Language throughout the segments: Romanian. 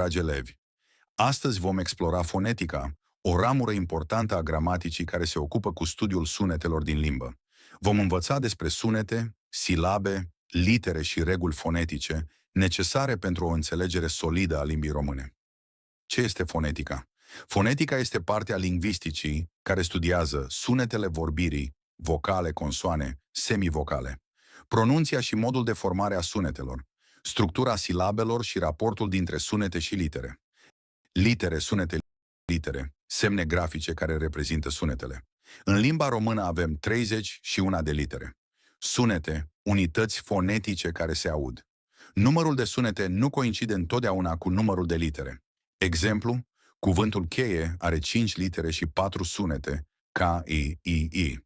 dragi elevi! Astăzi vom explora fonetica, o ramură importantă a gramaticii care se ocupă cu studiul sunetelor din limbă. Vom învăța despre sunete, silabe, litere și reguli fonetice necesare pentru o înțelegere solidă a limbii române. Ce este fonetica? Fonetica este partea lingvisticii care studiază sunetele vorbirii, vocale, consoane, semivocale, pronunția și modul de formare a sunetelor, structura silabelor și raportul dintre sunete și litere. Litere, sunete, litere, semne grafice care reprezintă sunetele. În limba română avem 31 de litere. Sunete, unități fonetice care se aud. Numărul de sunete nu coincide întotdeauna cu numărul de litere. Exemplu, cuvântul cheie are 5 litere și 4 sunete, K, I.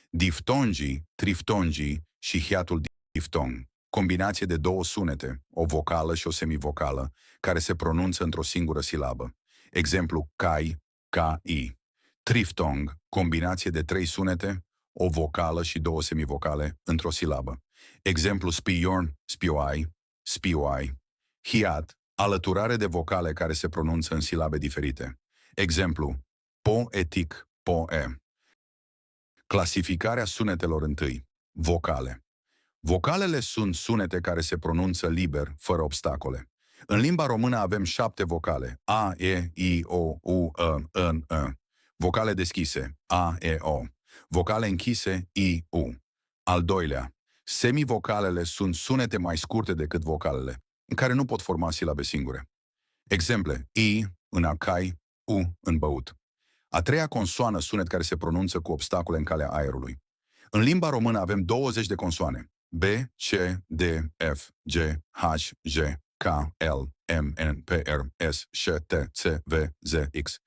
Diftongii, triftongii și hiatul diftong, combinație de două sunete, o vocală și o semivocală, care se pronunță într-o singură silabă. Exemplu, cai, K-I. Triftong, combinație de 3 sunete, o vocală și 2 semivocale într-o silabă. Exemplu, spiorn, spioai, spioai. Hiat, alăturare de vocale care se pronunță în silabe diferite. Exemplu, poetic, poe. Clasificarea sunetelor întâi. Vocale. Vocalele sunt sunete care se pronunță liber, fără obstacole. În limba română avem 7 vocale. A, E, I, O, U, E, N, E. Vocale deschise. A, E, O. Vocale închise. I, U. Al doilea. Semivocalele sunt sunete mai scurte decât vocalele, care nu pot forma silabe singure. Exemple. I în acai, U în băut. A treia consoană, sunet care se pronunță cu obstacole în calea aerului. În limba română avem 20 de consoane. B, C, D, F, G, H, J, K, L, M, N, P, R, S, Ș, T, C, V, Z, X.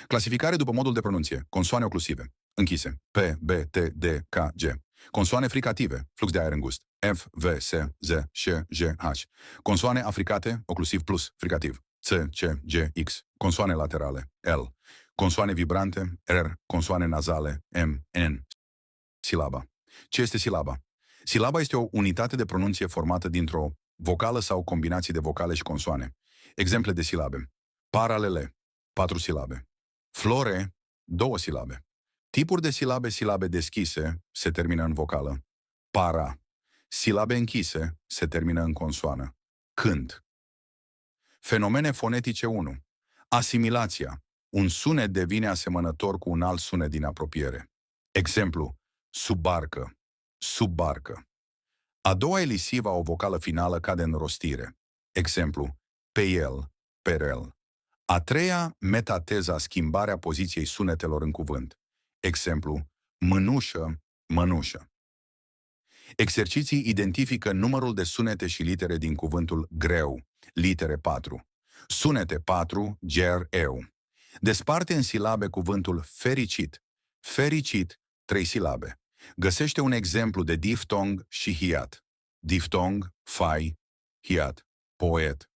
Clasificare după modul de pronunție. Consoane oclusive, închise. P, B, T, D, K, G. Consoane fricative, flux de aer îngust. F, V, S, Z, Ș, J, H. Consoane africate, oclusiv plus, fricativ. C, C, G, X. Consoane laterale, L. Consoane vibrante, R. Consoane nazale, M, N. Silaba. Ce este silaba? Silaba este o unitate de pronunție formată dintr-o vocală sau combinații de vocale și consoane. Exemple de silabe. Paralele, 4 silabe. Flore, 2 silabe. Tipuri de silabe, silabe deschise, se termină în vocală. Para. Silabe închise, se termină în consoană. Cânt. Fenomene fonetice 1. Asimilația. Un sunet devine asemănător cu un alt sunet din apropiere. Exemplu, subbarcă, subbarcă. A doua elisivă a o vocală finală cade în rostire. Exemplu, pe el, perel. A treia, metateza, schimbarea poziției sunetelor în cuvânt. Exemplu, mânușă, mănușă. Exerciții identifică numărul de sunete și litere din cuvântul greu, litere 4. Sunete 4, ger, eu. Desparte în silabe cuvântul fericit. Fericit, 3 silabe. Găsește un exemplu de diftong și hiat. Diftong, fai, hiat, poet.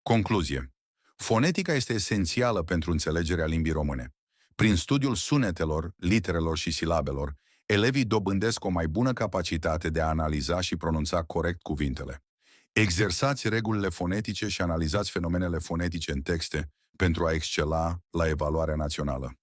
Concluzie. Fonetica este esențială pentru înțelegerea limbii române. Prin studiul sunetelor, literelor și silabelor, elevii dobândesc o mai bună capacitate de a analiza și pronunța corect cuvintele. Exersați regulile fonetice și analizați fenomenele fonetice în texte pentru a excela la evaluarea națională.